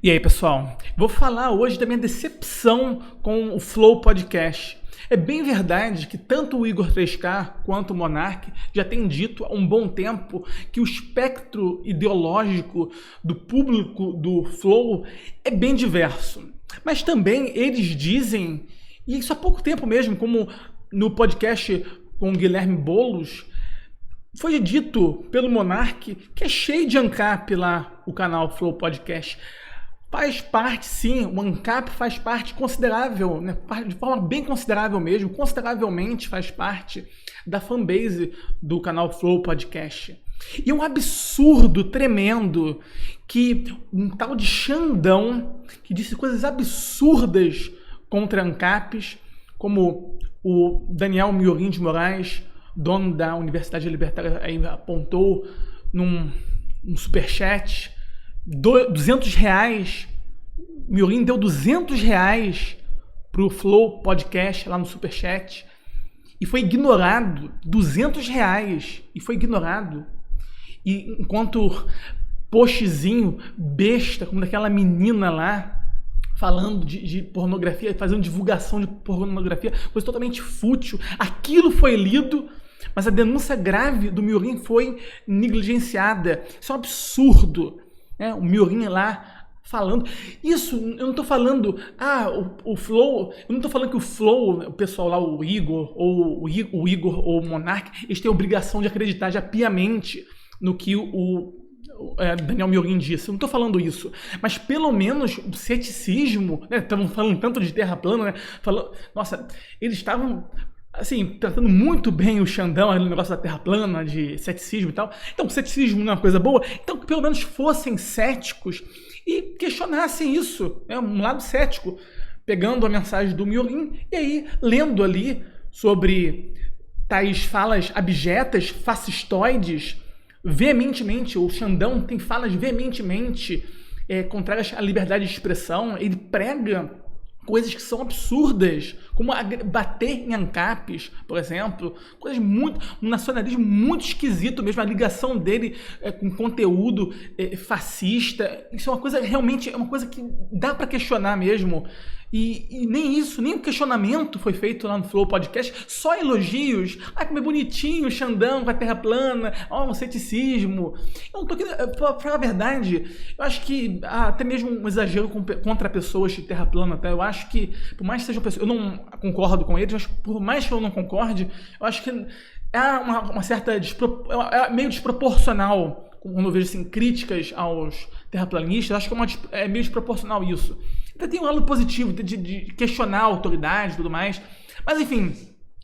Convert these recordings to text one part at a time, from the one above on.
E aí, pessoal? Vou falar hoje da minha decepção com o Flow Podcast. É bem verdade que tanto o Igor 3K quanto o Monark já têm dito há um bom tempo que o espectro ideológico do público do Flow é bem diverso. Mas também eles dizem, e isso há pouco tempo mesmo, como no podcast com o Guilherme Boulos, foi dito pelo Monark que é cheio de ANCAP lá, o canal Flow Podcast. Faz parte, sim, o ANCAP faz parte considerável, né? De forma bem considerável mesmo, consideravelmente faz parte da fanbase do canal Flow Podcast. E é um absurdo tremendo que um tal de Xandão, que disse coisas absurdas contra ANCAPs, como o Daniel Miorim de Moraes, dono da Universidade Libertária, aí apontou num superchat, R$200, Miorim deu R$200 pro Flow Podcast lá no superchat e foi ignorado, R$200 e foi ignorado. E enquanto postzinho besta, como daquela menina lá, falando de pornografia, fazendo divulgação de pornografia, coisa totalmente fútil, aquilo foi lido, mas a denúncia grave do Miorim foi negligenciada. Isso é um absurdo. O Miorim lá falando. Isso, eu não tô falando, o Flow, eu não tô falando que o Flow, o pessoal lá, o Igor, ou o Igor ou o Monark, eles têm a obrigação de acreditar já piamente no que o Daniel Miorim disse. Eu não tô falando isso. Mas pelo menos o ceticismo, né? Estavam falando tanto de terra plana, né? Nossa, eles estavam assim, tratando muito bem o Xandão, o negócio da terra plana, de ceticismo e tal. Então, o ceticismo não é uma coisa boa. Então, que pelo menos fossem céticos e questionassem isso, né? Um lado cético, pegando a mensagem do Miorim e aí lendo ali sobre tais falas abjetas, fascistoides, veementemente. O Xandão tem falas veementemente contrárias à liberdade de expressão. Ele prega coisas que são absurdas, como bater em ANCAPs, por exemplo, coisas muito, um nacionalismo muito esquisito mesmo, a ligação dele com conteúdo fascista. Isso é uma coisa, realmente, é uma coisa que dá para questionar mesmo. E nem isso, nem o questionamento foi feito lá no Flow Podcast, só elogios. Como é bonitinho o Xandão com a terra plana, o ceticismo. Eu não tô querendo, pra falar a verdade, eu acho que até mesmo um exagero contra pessoas de terra plana, tá? Eu acho que, por mais que sejam pessoas, eu não concordo com eles, mas por mais que eu não concorde, eu acho que é uma certa, meio desproporcional, quando eu vejo assim, críticas aos terraplanistas, acho que é meio desproporcional isso. Até tem um lado positivo de questionar a autoridade e tudo mais. Mas, enfim,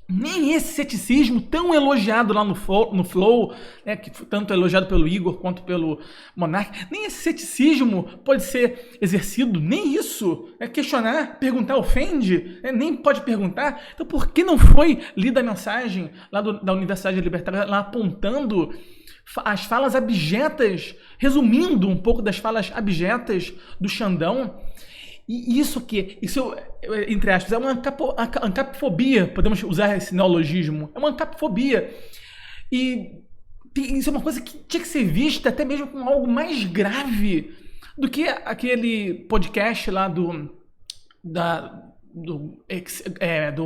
nem esse ceticismo tão elogiado lá no Flow, né, que foi tanto elogiado pelo Igor quanto pelo Monark, nem esse ceticismo pode ser exercido, nem isso. Questionar, perguntar ofende, nem pode perguntar. Então, por que não foi lida a mensagem lá da Universidade Libertária, lá apontando as falas abjetas, resumindo um pouco das falas abjetas do Xandão? E isso, entre aspas, é uma ancapfobia, podemos usar esse neologismo, é uma ancapfobia. E isso é uma coisa que tinha que ser vista até mesmo com algo mais grave do que aquele podcast lá do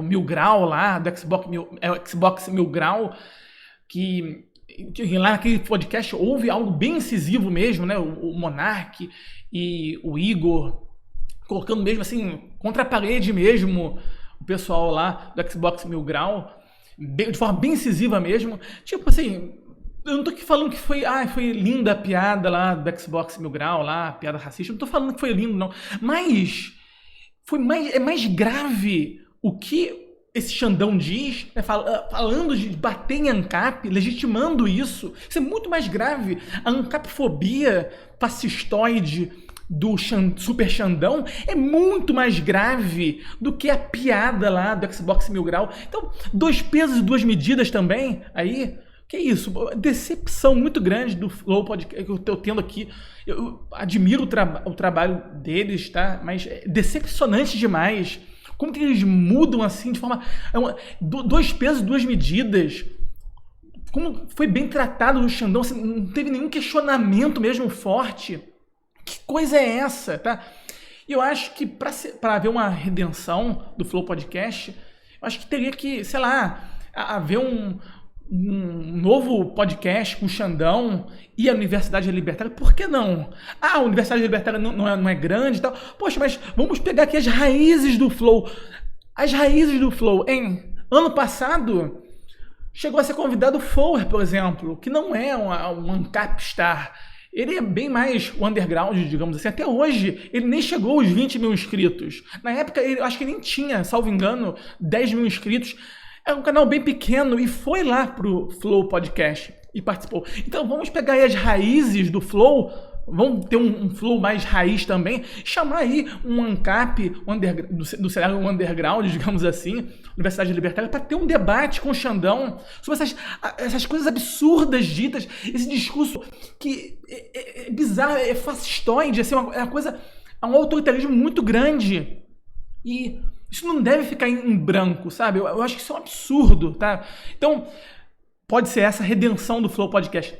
Mil Grau lá, do Xbox Mil Grau, que lá naquele podcast houve algo bem incisivo mesmo, né? O Monark e o Igor colocando mesmo assim, contra a parede mesmo, o pessoal lá do Xbox Mil Grau, de forma bem incisiva mesmo. Tipo assim, eu não tô aqui falando que foi linda a piada lá do Xbox Mil Grau, lá, a piada racista, eu não tô falando que foi lindo, não. Mas é mais grave o que esse Xandão diz, né, falando de bater em ANCAP, legitimando isso. Isso é muito mais grave. A ANCAPfobia fascistoide do Super Xandão é muito mais grave do que a piada lá do Xbox Mil Grau. Então, 2 pesos e 2 medidas também, aí, que isso? Decepção muito grande do Flow Podcast que eu tô tendo aqui. Eu admiro o trabalho deles, tá? Mas é decepcionante demais. Como que eles mudam assim de forma... 2 pesos e 2 medidas. Como foi bem tratado o Xandão, assim, não teve nenhum questionamento mesmo forte Que coisa é essa, tá? E eu acho que para haver uma redenção do Flow Podcast, eu acho que teria que, sei lá, haver um novo podcast com o Xandão e a Universidade Libertária. Por que não? A Universidade Libertária não é grande e tal. Poxa, mas vamos pegar aqui as raízes do Flow. As raízes do Flow, hein? Ano passado chegou a ser convidado o Fower, por exemplo, que não é um ANCAP star. Ele é bem mais underground, digamos assim. Até hoje, ele nem chegou aos 20 mil inscritos. Na época, eu acho que ele nem tinha, salvo engano, 10 mil inscritos. É um canal bem pequeno e foi lá pro Flow Podcast e participou. Então vamos pegar aí as raízes do Flow, vamos ter um Flow mais raiz também, chamar aí um ANCAP do cenário underground, digamos assim, Universidade Libertária, para ter um debate com o Xandão sobre essas coisas absurdas ditas, esse discurso que é bizarro, é fascistoide, assim, é um autoritarismo muito grande. E isso não deve ficar em branco, sabe? Eu acho que isso é um absurdo, tá? Então, pode ser essa redenção do Flow Podcast.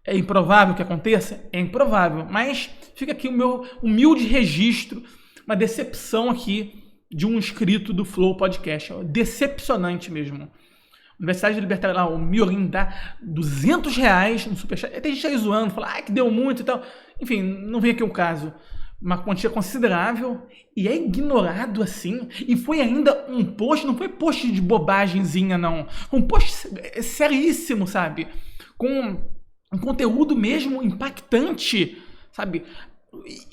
É improvável que aconteça? É improvável. Mas fica aqui o meu humilde registro, uma decepção aqui de um inscrito do Flow Podcast. Decepcionante mesmo. Universidade Libertária lá, o Miorim dá R$200 no Superchat. Tem gente aí zoando, fala que deu muito e tal. Enfim, não vem aqui o caso. Uma quantia considerável e é ignorado assim. E foi ainda um post, não foi post de bobagemzinha, não. Um post seríssimo, sabe? Com um conteúdo mesmo impactante, sabe?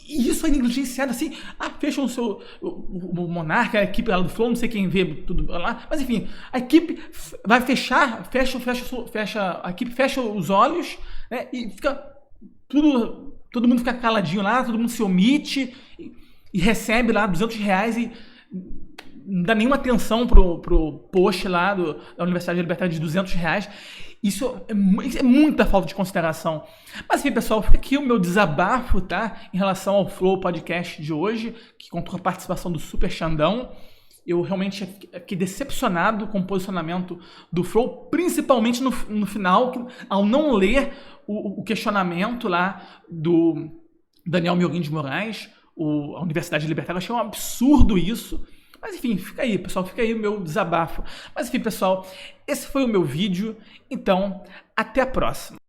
E isso é negligenciado assim. Fecham o Monarca, a equipe lá do Flow, não sei quem vê tudo lá. Mas enfim, a equipe vai fechar, a equipe fecha os olhos, né? E fica todo mundo fica caladinho lá, todo mundo se omite e recebe lá R$200 e não dá nenhuma atenção pro post lá da Universidade Libertária de R$200. Isso é muita falta de consideração. Mas enfim, pessoal, fica aqui o meu desabafo, tá? Em relação ao Flow Podcast de hoje, que contou com a participação do Super Xandão. Eu realmente fiquei decepcionado com o posicionamento do Flow, principalmente no final, ao não ler o questionamento lá do Daniel Miorim de Moraes, a Universidade Libertária. Eu achei um absurdo isso. Mas enfim, fica aí, pessoal, fica aí o meu desabafo. Mas enfim, pessoal, esse foi o meu vídeo. Então, até a próxima.